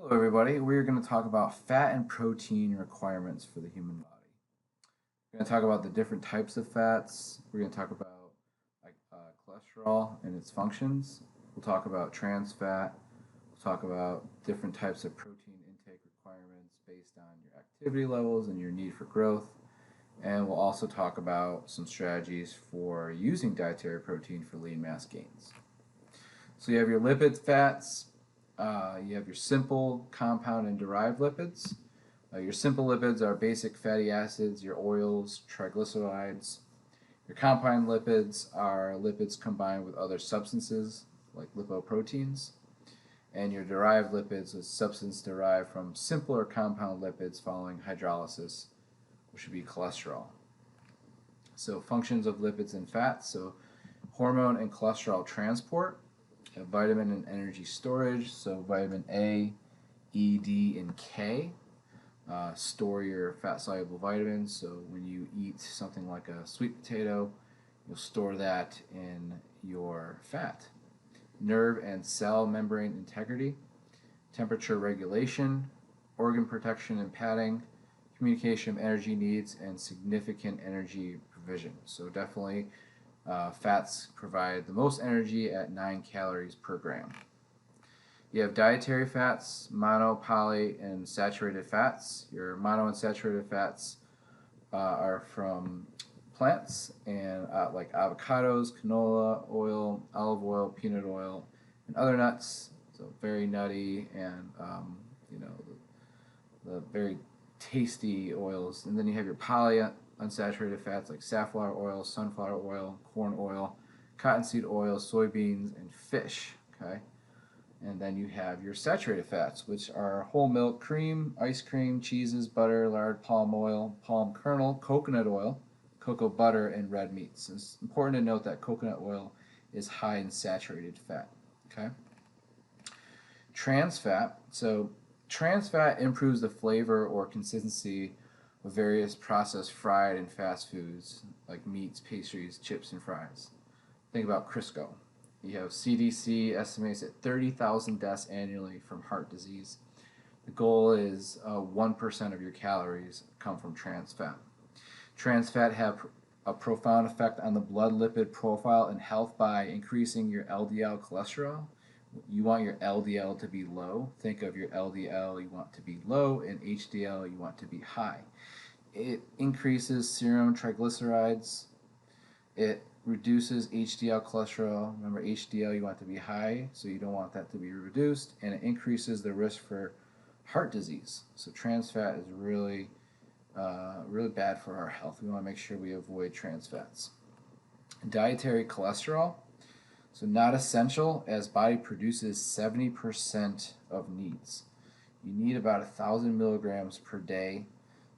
Hello everybody, we're going to talk about fat and protein requirements for the human body. We're going to talk about the different types of fats. We're going to talk about cholesterol and its functions. We'll talk about trans fat. We'll talk about different types of protein intake requirements based on your activity levels and your need for growth. And we'll also talk about some strategies for using dietary protein for lean mass gains. So you have your lipids, fats, you have your simple, compound, and derived lipids. Your simple lipids are basic fatty acids, your oils, triglycerides. Your compound lipids are lipids combined with other substances like lipoproteins. And your derived lipids is substance derived from simpler compound lipids following hydrolysis, which would be cholesterol. So functions of lipids and fats, so hormone and cholesterol transport, vitamin and energy storage, so vitamin A, E, D, and K. Store your fat-soluble vitamins, so when you eat something like a sweet potato, you'll store that in your fat. Nerve and cell membrane integrity, temperature regulation, organ protection and padding, communication of energy needs, and significant energy provision. So definitely fats provide the most energy at 9 calories per gram. You have dietary fats, mono, poly, and saturated fats. Your mono and saturated fats are from plants and like avocados, canola oil, olive oil, peanut oil, and other nuts. So very nutty and you know the very tasty oils. And then you have your polyunsaturated fats like safflower oil, sunflower oil, corn oil, cottonseed oil, soybeans, and fish. Okay. And then you have your saturated fats, which are whole milk, cream, ice cream, cheeses, butter, lard, palm oil, palm kernel, coconut oil, cocoa butter, and red meats. It's important to note that coconut oil is high in saturated fat. Okay. Trans fat. So trans fat improves the flavor or consistency of various processed fried and fast foods like meats, pastries, chips, and fries. Think about Crisco. You have CDC estimates at 30,000 deaths annually from heart disease. The goal is 1% of your calories come from trans fat. Trans fat have a profound effect on the blood lipid profile and health by increasing your LDL cholesterol. You want your LDL to be low. Think of your LDL you want to be low, and HDL you want to be high. It increases serum triglycerides. It reduces HDL cholesterol. Remember, HDL you want to be high, so you don't want that to be reduced, and it increases the risk for heart disease. So trans fat is really bad for our health. We want to make sure we avoid trans fats. Dietary cholesterol. So not essential, as body produces 70% of needs. You need about 1,000 milligrams per day,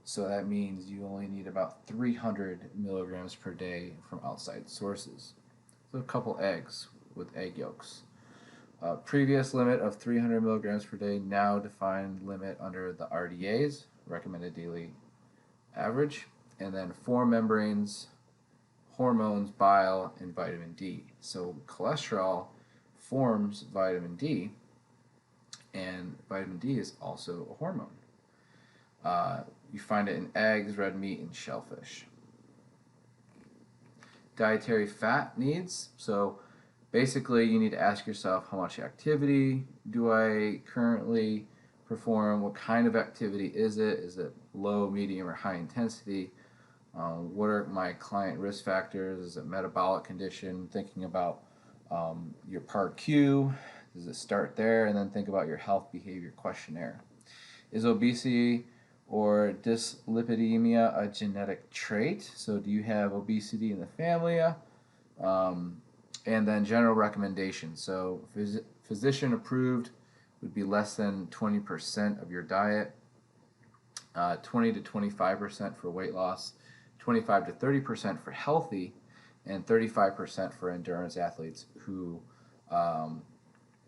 so that means you only need about 300 milligrams per day from outside sources. So a couple eggs with egg yolks. Previous limit of 300 milligrams per day, now defined limit under the RDAs, recommended daily average, and then 4 membranes, hormones, bile, and vitamin D. So cholesterol forms vitamin D, and vitamin D is also a hormone. You find it in eggs, red meat, and shellfish. Dietary fat needs. So basically you need to ask yourself, how much activity do I currently perform? What kind of activity is it? Is it low, medium, or high intensity? What are my client risk factors? Is it metabolic condition? Thinking about your part Q, does it start there? And then think about your health behavior questionnaire. Is obesity or dyslipidemia a genetic trait? So do you have obesity in the family? And then general recommendations. So physician approved would be less than 20% of your diet, 20 to 25% for weight loss, 25 to 30% for healthy, and 35% for endurance athletes who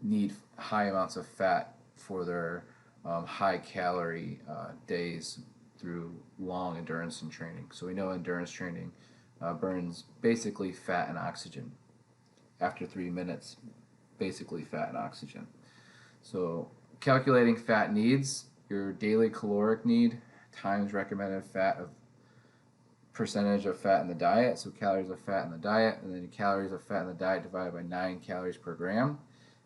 need high amounts of fat for their high calorie days through long endurance and training. So we know endurance training burns basically fat and oxygen. After 3 minutes, basically fat and oxygen. So Calculating fat needs, your daily caloric need times recommended fat of percentage of fat in the diet, so calories of fat in the diet, and then calories of fat in the diet divided by 9 calories per gram,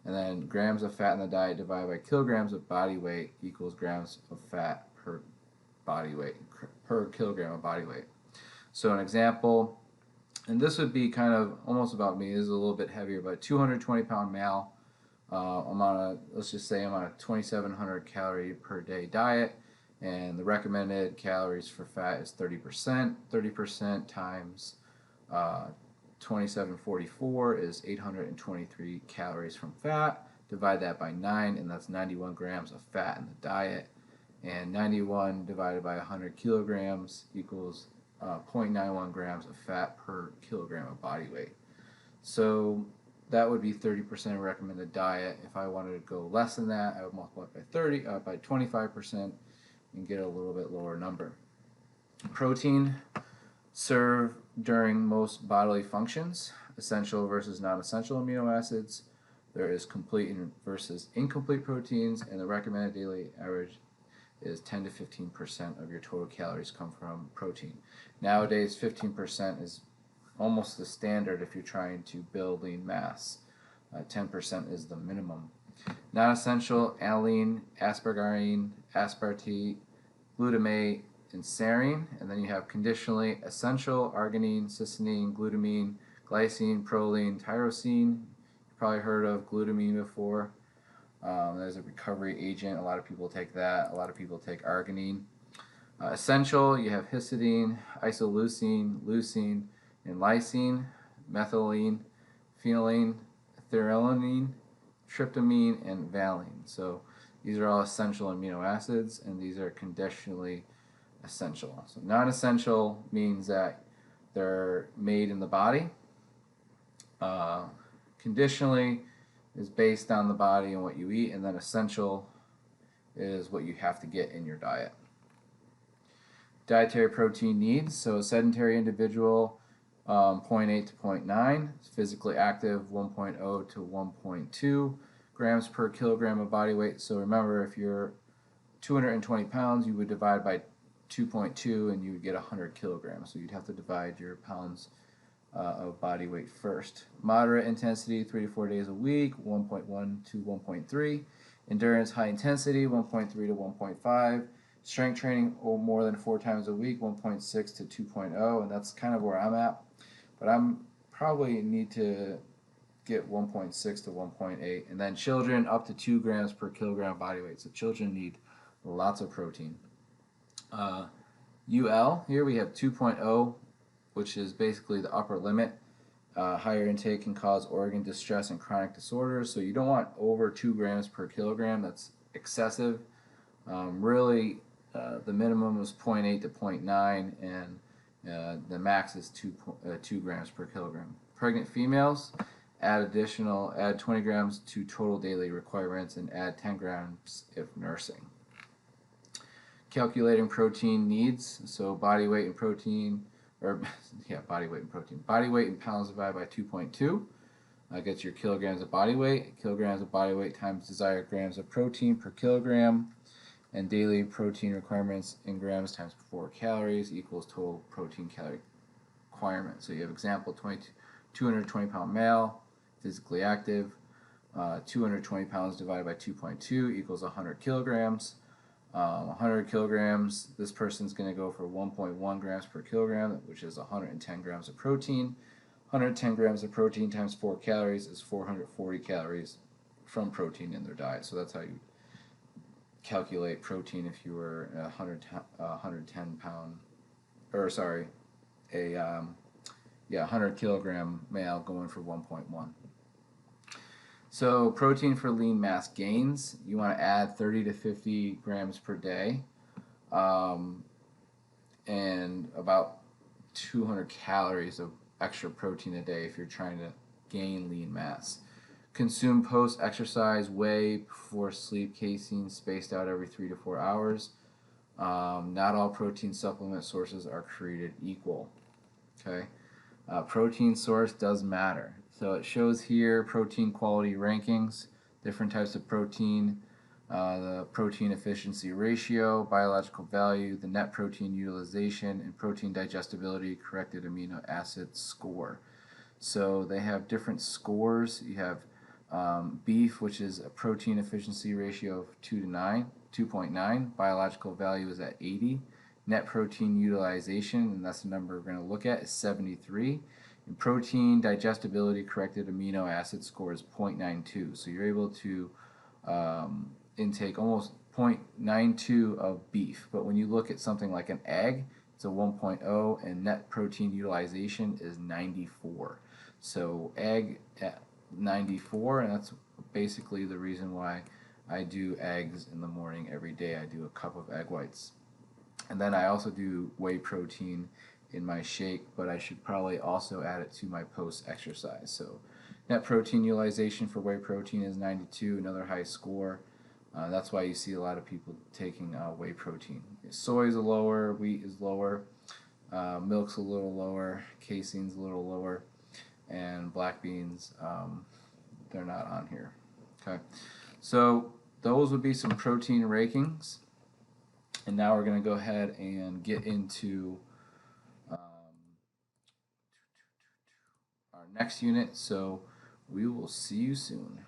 and then grams of fat in the diet divided by kilograms of body weight equals grams of fat per body weight, per kilogram of body weight. So an example, and this would be kind of almost about me, this is a little bit heavier, but 220-pound male, let's just say I'm on a 2,700 calorie per day diet, and the recommended calories for fat is 30%. 30% times 2744 is 823 calories from fat. Divide that by 9, and that's 91 grams of fat in the diet. And 91 divided by 100 kilograms equals 0.91 grams of fat per kilogram of body weight. So that would be 30% recommended diet. If I wanted to go less than that, I would multiply it by 25% and get a little bit lower number. Protein serve during most bodily functions, essential versus non-essential amino acids. There is complete versus incomplete proteins, and the recommended daily average is 10 to 15% of your total calories come from protein. Nowadays, 15% is almost the standard if you're trying to build lean mass. 10% is the minimum. Non-essential, alanine, asparagine, aspartate, glutamate, and serine. And then you have conditionally essential, arginine, cysteine, glutamine, glycine, proline, tyrosine. You've probably heard of glutamine before. There's a recovery agent. A lot of people take that. A lot of people take arginine. Essential, you have histidine, isoleucine, leucine, and lysine, methylene, phenylene, threonine, tryptamine, and valine. So these are all essential amino acids, and these are conditionally essential. So non-essential means that they're made in the body. Conditionally is based on the body and what you eat, and then essential is what you have to get in your diet. Dietary protein needs, so a sedentary individual, 0.8 to 0.9, physically active, 1.0 to 1.2 grams per kilogram of body weight. So remember, if you're 220 pounds, you would divide by 2.2 and you would get 100 kilograms. So you'd have to divide your pounds of body weight first. Moderate intensity, 3 to 4 days a week, 1.1 to 1.3. Endurance, high intensity, 1.3 to 1.5. Strength training, more than 4 times a week, 1.6 to 2.0, and that's kind of where I'm at. But I'm probably need to get 1.6 to 1.8. And then children, up to 2 grams per kilogram body weight. So children need lots of protein. UL, here we have 2.0, which is basically the upper limit. Higher intake can cause organ distress and chronic disorders, so you don't want over 2 grams per kilogram. That's excessive. Really, the minimum is 0.8 to 0.9, and the max is 2 grams per kilogram. Pregnant females, add 20 grams to total daily requirements, and add 10 grams if nursing. Calculating protein needs, so body weight and protein, body weight and protein. Body weight in pounds divided by 2.2 gets your kilograms of body weight. Kilograms of body weight times desired grams of protein per kilogram, and daily protein requirements in grams times 4 calories equals total protein calorie requirement. So you have example, 220-pound male, physically active, 220 pounds divided by 2.2 equals 100 kilograms. 100 kilograms, this person's going to go for 1.1 grams per kilogram, which is 110 grams of protein. 110 grams of protein times 4 calories is 440 calories from protein in their diet. So that's how you calculate protein if you were a 110 pound, or sorry, a 100 kilogram male going for 1.1. So protein for lean mass gains, you want to add 30 to 50 grams per day, and about 200 calories of extra protein a day if you're trying to gain lean mass. Consume post-exercise whey before sleep casein spaced out every 3 to 4 hours. Not all protein supplement sources are created equal. Okay, protein source does matter. So it shows here protein quality rankings, different types of protein. the protein efficiency ratio, biological value, the net protein utilization, and protein digestibility corrected amino acid score. So they have different scores. You have beef, which is a protein efficiency ratio of 2.9. Biological value is at 80. Net protein utilization, and that's the number we're going to look at, is 73. And protein digestibility corrected amino acid score is 0.92. So you're able to intake almost 0.92 of beef. But when you look at something like an egg, it's a 1.0, and net protein utilization is 94. So egg at 94, and that's basically the reason why I do eggs in the morning every day. I do a cup of egg whites. And then I also do whey protein in my shake, but I should probably also add it to my post-exercise. So net protein utilization for whey protein is 92, another high score. That's why you see a lot of people taking whey protein. Soy is lower, wheat is lower, milk's a little lower, casein's a little lower, and black beans, they're not on here. Okay, so those would be some protein rankings. And now we're going to go ahead and get into our next unit. So we will see you soon.